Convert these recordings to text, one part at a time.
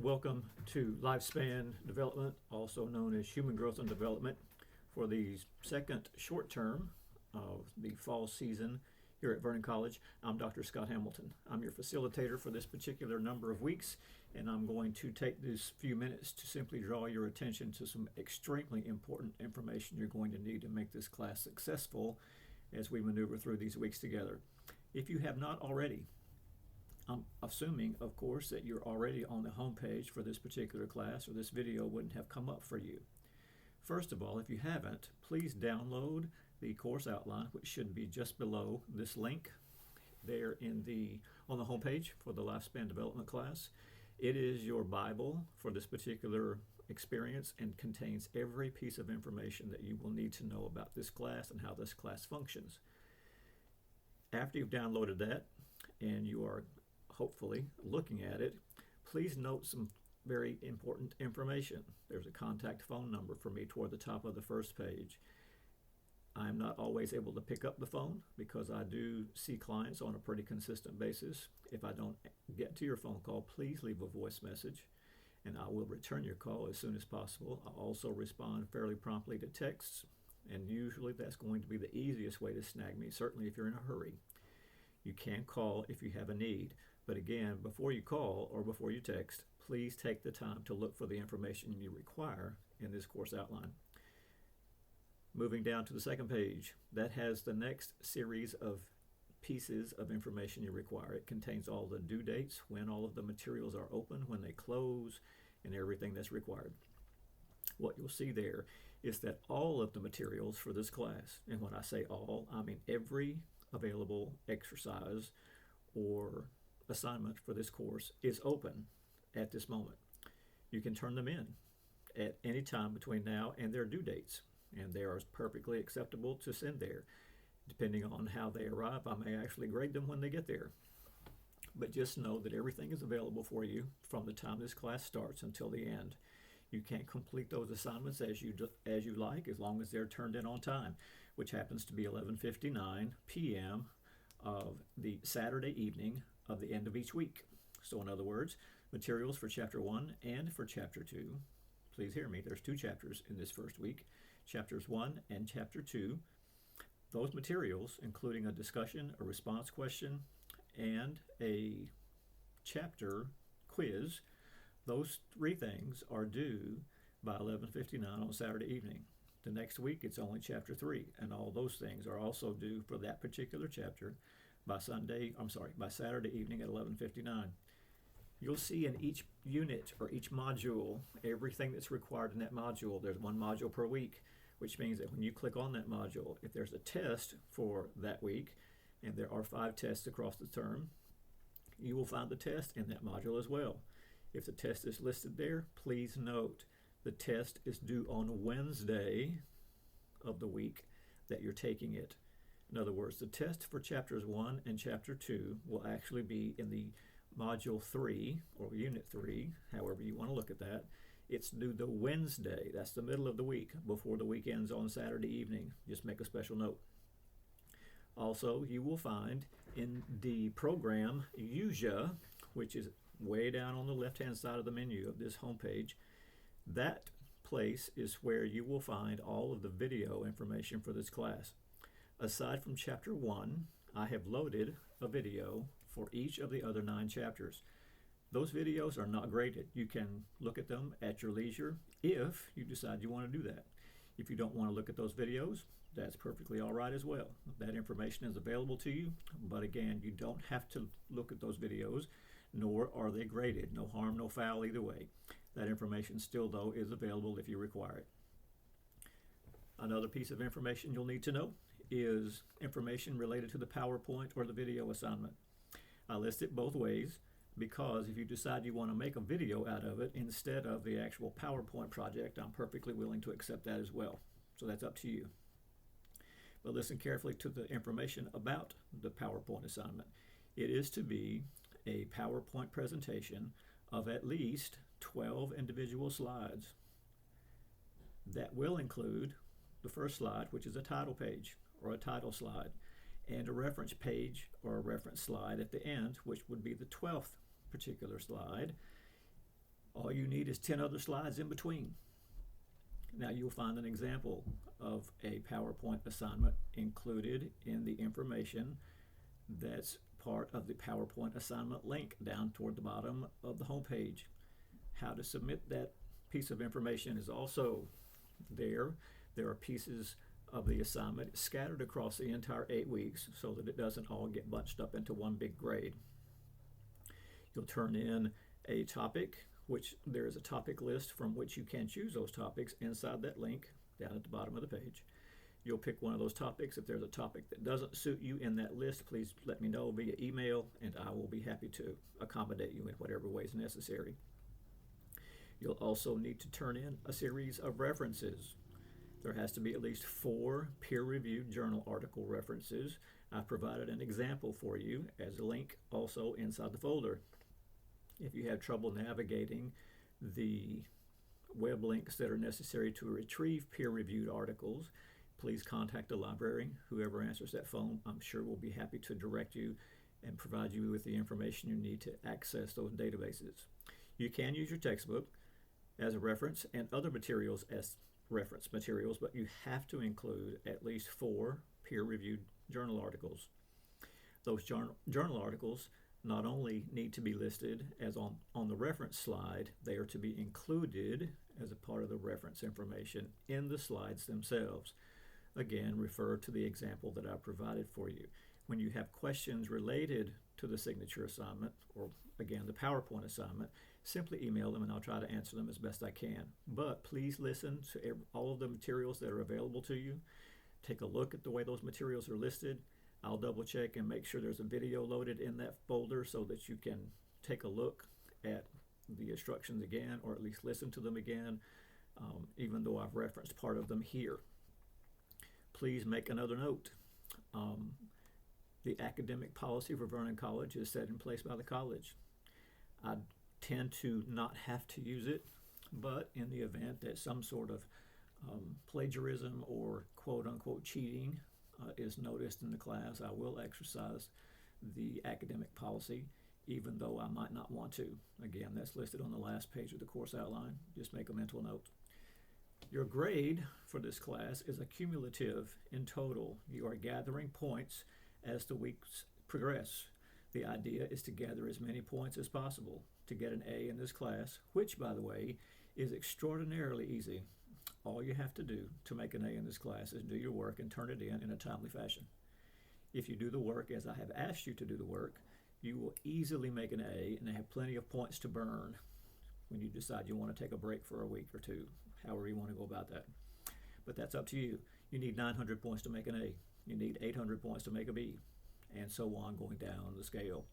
welcome to Lifespan Development, also known as Human Growth and Development, for the second short term of the fall season here at Vernon College. I'm Dr. Scott Hamilton. I'm your facilitator for this particular number of weeks, and I'm going to take this few minutes to simply draw your attention to some extremely important information you're going to need to make this class successful as we maneuver through these weeks together. If you have not already, I'm assuming, of course, that you're already on the home page for this particular class, or this video wouldn't have come up for you. First of all, if you haven't, please download the course outline, which should be just below this link there on the home page for the Lifespan Development class. It is your Bible for this particular experience and contains every piece of information that you will need to know about this class and how this class functions. After you've downloaded that and you are hopefully looking at it, please note some very important information. There's a contact phone number for me toward the top of the first page. I'm not always able to pick up the phone because I do see clients on a pretty consistent basis. If I don't get to your phone call, please leave a voice message and I will return your call as soon as possible. I'll also respond fairly promptly to texts, and usually that's going to be the easiest way to snag me, certainly if you're in a hurry. You can call if you have a need, but again, before you call or before you text, please take the time to look for the information you require in this course outline. Moving down to the second page, that has the next series of pieces of information you require. It contains all the due dates, when all of the materials are open, when they close, and everything that's required. What you'll see there is that all of the materials for this class, and when I say all, I mean every available exercise or assignment for this course is open at this moment. You can turn them in at any time between now and their due dates, and they are perfectly acceptable to send there. Depending on how they arrive, I may actually grade them when they get there. But just know that everything is available for you from the time this class starts until the end. You can complete those assignments as you like, as long as they're turned in on time, which happens to be 11:59 p.m. of the Saturday evening of the end of each week. So in other words, materials for Chapter 1 and for Chapter 2, please hear me, there's 2 chapters in this first week, Chapters 1 and Chapter 2, those materials, including a discussion, a response question, and a chapter quiz, those 3 things are due by 11:59 on Saturday evening. The next week it's only Chapter 3, and all those things are also due for that particular chapter by Saturday evening at 11:59. You'll see in each unit or each module everything that's required in that module. There's 1 module per week, which means that when you click on that module, if there's a test for that week, and there are 5 tests across the term, you will find the test in that module as well. If the test is listed there, please note the test is due on Wednesday of the week that you're taking it. In other words, the test for Chapters 1 and Chapter 2 will actually be in the Module 3 or Unit 3, however you want to look at that. It's due the Wednesday, that's the middle of the week, before the week ends on Saturday evening. Just make a special note. Also, you will find in the program USIA, which is way down on the left-hand side of the menu of this homepage, that place is where you will find all of the video information for this class. Aside from Chapter 1, I have loaded a video for each of the other 9 chapters. Those videos are not graded. You can look at them at your leisure if you decide you want to do that. If you don't want to look at those videos, that's perfectly all right as well. That information is available to you, but again, you don't have to look at those videos, nor are they graded. No harm, no foul either way. That information still, though, is available if you require it. Another piece of information you'll need to know is information related to the PowerPoint or the video assignment. I list it both ways because if you decide you want to make a video out of it instead of the actual PowerPoint project, I'm perfectly willing to accept that as well. So that's up to you. But listen carefully to the information about the PowerPoint assignment. It is to be a PowerPoint presentation of at least 12 individual slides. That will include the first slide, which is a title page or a title slide, and a reference page or a reference slide at the end, which would be the 12th particular slide. All you need is 10 other slides in between. Now you'll find an example of a PowerPoint assignment included in the information that's part of the PowerPoint assignment link down toward the bottom of the homepage. How to submit that piece of information is also there. There are pieces of the assignment scattered across the entire 8 weeks so that it doesn't all get bunched up into one big grade. You'll turn in a topic, which there is a topic list from which you can choose those topics inside that link down at the bottom of the page. You'll pick one of those topics. If there's a topic that doesn't suit you in that list, please let me know via email, and I will be happy to accommodate you in whatever way is necessary. You'll also need to turn in a series of references. There has to be at least 4 peer-reviewed journal article references. I've provided an example for you as a link also inside the folder. If you have trouble navigating the web links that are necessary to retrieve peer-reviewed articles, please contact the library. Whoever answers that phone, I'm sure will be happy to direct you and provide you with the information you need to access those databases. You can use your textbook as a reference and other materials as reference materials, but you have to include at least 4 peer-reviewed journal articles. Those journal articles not only need to be listed as on the reference slide, they are to be included as a part of the reference information in the slides themselves. Again, refer to the example that I provided for you. When you have questions related to the signature assignment, or again, the PowerPoint assignment, simply email them and I'll try to answer them as best I can. But please listen to all of the materials that are available to you. Take a look at the way those materials are listed. I'll double check and make sure there's a video loaded in that folder so that you can take a look at the instructions again, or at least listen to them again, even though I've referenced part of them here. Please make another note. The academic policy for Vernon College is set in place by the college. I tend to not have to use it, but in the event that some sort of plagiarism or quote-unquote cheating is noticed in the class, I will exercise the academic policy, even though I might not want to. Again, that's listed on the last page of the course outline. Just make a mental note. Your grade for this class is accumulative in total. You are gathering points as the weeks progress. The idea is to gather as many points as possible to get an A in this class, which, by the way, is extraordinarily easy. All you have to do to make an A in this class is do your work and turn it in a timely fashion. If you do the work as I have asked you to do the work, you will easily make an A and have plenty of points to burn when you decide you want to take a break for a week or two, however you want to go about that. But that's up to you. You need 900 points to make an A. You need 800 points to make a B, and so on going down the scale.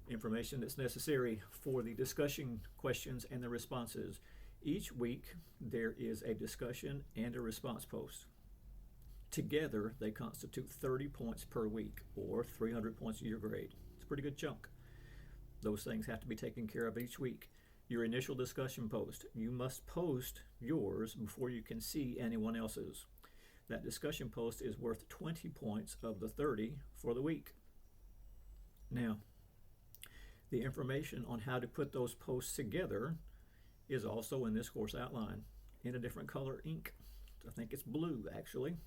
Information that's necessary for the discussion questions and the responses. Each week there is a discussion and a response post. Together they constitute 30 points per week, or 300 points of your grade. It's a pretty good chunk. Those things have to be taken care of each week. Your initial discussion post, you must post yours before you can see anyone else's. That discussion post is worth 20 points of the 30 for the week. Now, the information on how to put those posts together is also in this course outline in a different color ink. I think it's blue, actually.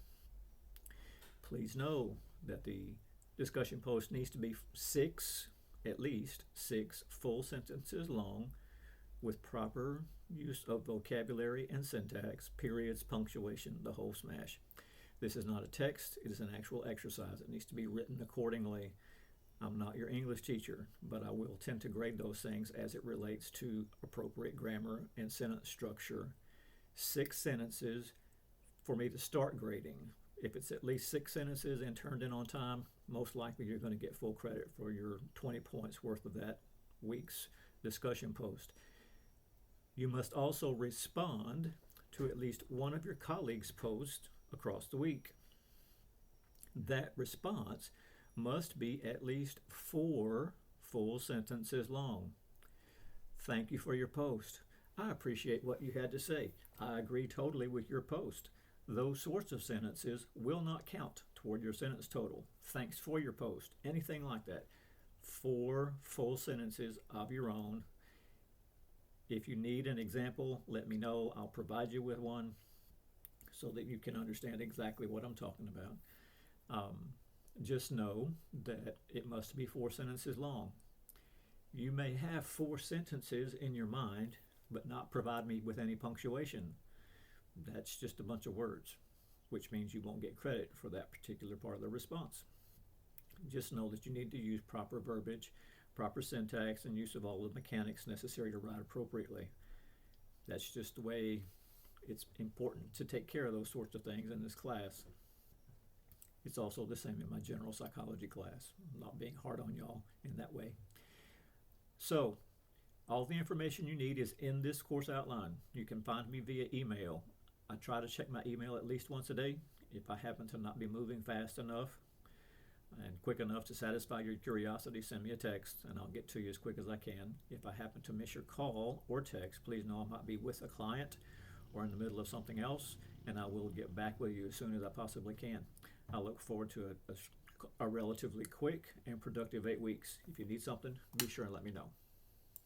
Please know that the discussion post needs to be at least six full sentences long, with proper use of vocabulary and syntax, periods, punctuation, the whole smash. This is not a text, it is an actual exercise. It needs to be written accordingly. I'm not your English teacher, but I will tend to grade those things as it relates to appropriate grammar and sentence structure. 6 sentences for me to start grading. If it's at least 6 sentences and turned in on time, most likely you're going to get full credit for your 20 points worth of that week's discussion post. You must also respond to at least one of your colleagues' posts across the week. That response must be at least 4 full sentences long. Thank you for your post. I appreciate what you had to say. I agree totally with your post. Those sorts of sentences will not count toward your sentence total. Thanks for your post. Anything like that. 4 full sentences of your own. If you need an example, let me know. I'll provide you with one so that you can understand exactly what I'm talking about. Just know that it must be 4 sentences long. You may have 4 sentences in your mind, but not provide me with any punctuation. That's just a bunch of words, which means you won't get credit for that particular part of the response. Just know that you need to use proper verbiage, proper syntax, and use of all the mechanics necessary to write appropriately. That's just the way it's important to take care of those sorts of things in this class. It's also the same in my general psychology class. I'm not being hard on y'all in that way. So, all the information you need is in this course outline. You can find me via email. I try to check my email at least once a day. If I happen to not be moving fast enough and quick enough to satisfy your curiosity, send me a text and I'll get to you as quick as I can. If I happen to miss your call or text, please know I might be with a client or in the middle of something else, and I will get back with you as soon as I possibly can. I look forward to a relatively quick and productive 8 weeks. If you need something, be sure and let me know.